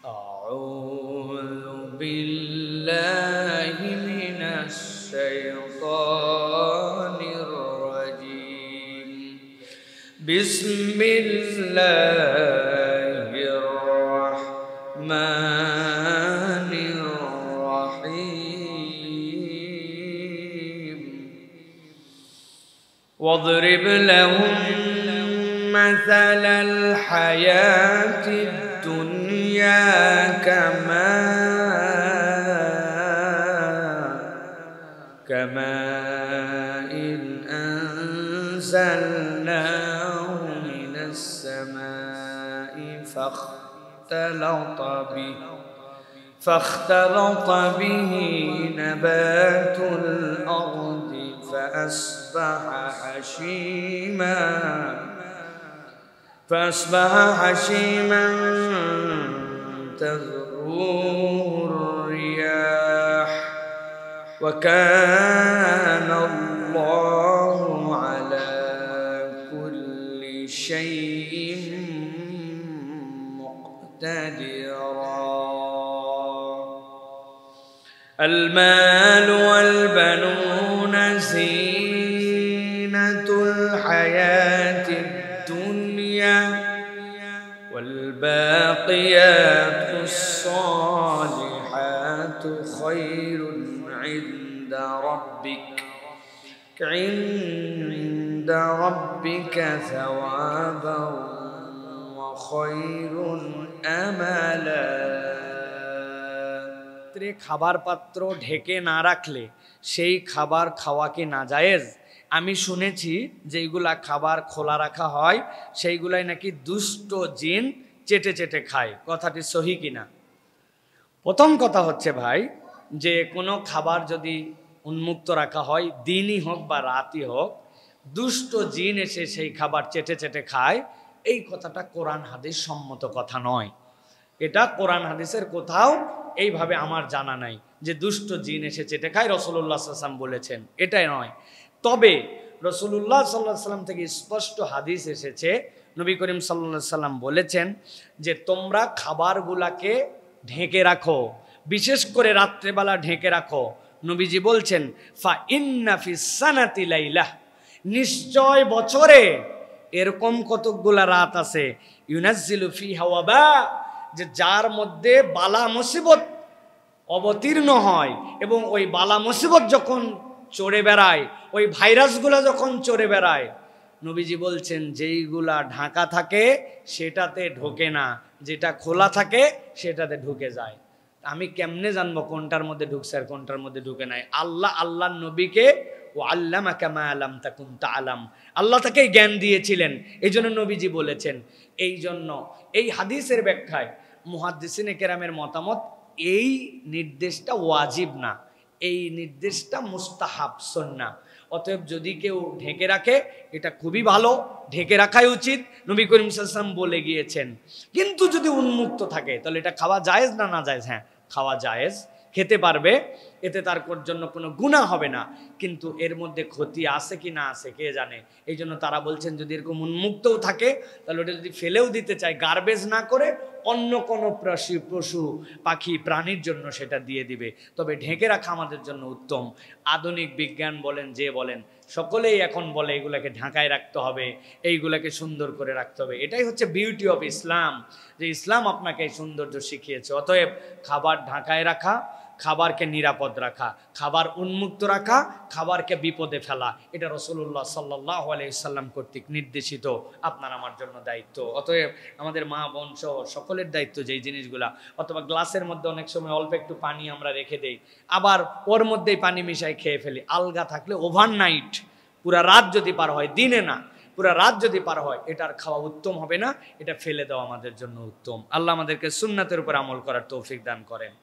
أعوذ بالله من الشيطان الرجيم بسم الله الرحمن الرحيم واضرب لهم مثل الحياة الدنيا كماء إن أنزلناه من السماء فاختلط به نبات الأرض فأصبح هشيما تذروه الرياح وكان الله على كل شيء مقتدرا المال والبنون زينة الحياة الدنيا والباقيات الصالحات خير عند ربك ثوابا وخير أملا খাবার পাত্র ঢেকে না রাখলে সেই খাবার খাওয়া কি নাজায়েজ? আমি শুনেছি যেইগুলা খাবার খোলা রাখা হয় সেইগুলাই নাকি দুষ্ট জিন চেটে চেটে খায়। কথাটি সহি কিনা? প্রথম কথা হচ্ছে ভাই, যে কোনো খাবার যদি উন্মুক্ত রাখা হয়, দিনই হোক বা রাতই হোক, দুষ্ট জিন এসে সেই খাবার চেটে চেটে খায়, এই কথাটা কোরআন হাদিস সম্মত কথা নয়। এটা কোরআন হাদিসের কোথাও এইভাবে আমার জানা নাই যে দুষ্ট জিন এসে চেটে খায়। রাসূলুল্লাহ সাল্লাল্লাহু আলাইহি ওয়াসাল্লাম বলেছেন, এটাই নয়। তবে রাসূলুল্লাহ সাল্লাল্লাহু আলাইহি ওয়াসাল্লাম থেকে স্পষ্ট হাদিস এসেছে, নবী করিম সাল্লাল্লাহু আলাইহি ওয়াসাল্লাম বলেছেন যে তোমরা খাবারগুলাকে ঢেকে রাখো, বিশেষ করে রাত্রেবেলা ঢেকে রাখো। নবীজি বলছেন ফা ইন্না ফিস সানাতি লাইলা, নিশ্চয় বছরে এরকম কতকগুলা রাত আছে, ইউনাজ্জিলু ফিহা ওয়াবা, যে যার মধ্যে বালা মুসিবত অবতীর্ণ হয়, এবং ওই বালা মুসিবত যখন চড়ে বেড়ায়, ওই ভাইরাসগুলা যখন চড়ে বেড়ায়, নবীজি বলছেন যেইগুলা ঢাকা থাকে সেটাতে ঢোকে না, যেটা খোলা থাকে সেটাতে ঢুকে যায়। আমি কেমনে জানবো কোনটার মধ্যে ঢুকছে আর কোনটার মধ্যে ঢুকে নাই? আল্লাহর নবীকে ও আল্লামাকা মা লাম তাকুন তাআলাম, আল্লাহ তাকে জ্ঞান দিয়েছিলেন, এই জন্য নবীজি বলেছেন। এই জন্য এই হাদিসের ব্যাখ্যায় মুহাদ্দিসিনে কেরামের মতামত, এই নির্দেশটা ওয়াজিব না, এই নির্দেশটা মুস্তাহাব, সুন্নাহ। অতএব যদি কেউ ঢেকে রাখে এটা খুবই ভালো, ঢেকে রাখাই উচিত, নবী করিম সাল্লাল্লাহু আলাইহি ওয়াসাল্লাম বলে গিয়েছেন। কিন্তু যদি উন্মুক্ত থাকে তাহলে এটা খাওয়া জায়েজ না না জায়েজ? হ্যাঁ, খাওয়া জায়েজ, খেতে পারবে, এতে তার জন্য কোনো গুনাহ হবে না। কিন্তু এর মধ্যে ক্ষতি আছে কি না আছে কে জানে। এই জন্য তারা বলছেন যদি এরকম উন্মুক্তও থাকে তাহলে ওটা যদি ফেলেও দিতে চায়, গার্বেজ না করে অন্য কোনো পশু পাখি প্রাণীর জন্য সেটা দিয়ে দিবে। তবে ঢেকে রাখা আমাদের জন্য উত্তম। আধুনিক বিজ্ঞান বলেন, যে বলেন, সকলেই এখন বলে এগুলাকে ঢাকায় রাখতে হবে, এইগুলাকে সুন্দর করে রাখতে হবে। এটাই হচ্ছে বিউটি অফ ইসলাম, যে ইসলাম আপনাকে এই সৌন্দর্য শিখিয়েছে। অতএব খাবার ঢাকায় রাখা, খাবারকে নিরাপদ রাখা, খাবার উন্মুক্ত রাখা, খাবারকে বিপদে ফেলা, এটা রাসূলুল্লাহ সাল্লাল্লাহু আলাইহি ওয়াসাল্লাম কর্তৃক নির্দেশিত আপনার আমার জন্য দায়িত্ব। অতএব আমাদের মা বোন সহ সকলের দায়িত্ব যেই জিনিসগুলা, অথবা গ্লাসের মধ্যে অনেক সময় অল্প একটু পানি আমরা রেখে দেই, আবার ওর মধ্যেই পানি মিশাই খেয়ে ফেলি। আলগা থাকলে ওভারনাইট, পুরা রাত যদি পার হয়, দিনে না, পুরা রাত যদি পার হয়, এটার খাওয়া উত্তম হবে না, এটা ফেলে দেওয়া আমাদের জন্য উত্তম। আল্লাহ আমাদেরকে সুন্নাতের উপর আমল করার তৌফিক দান করেন।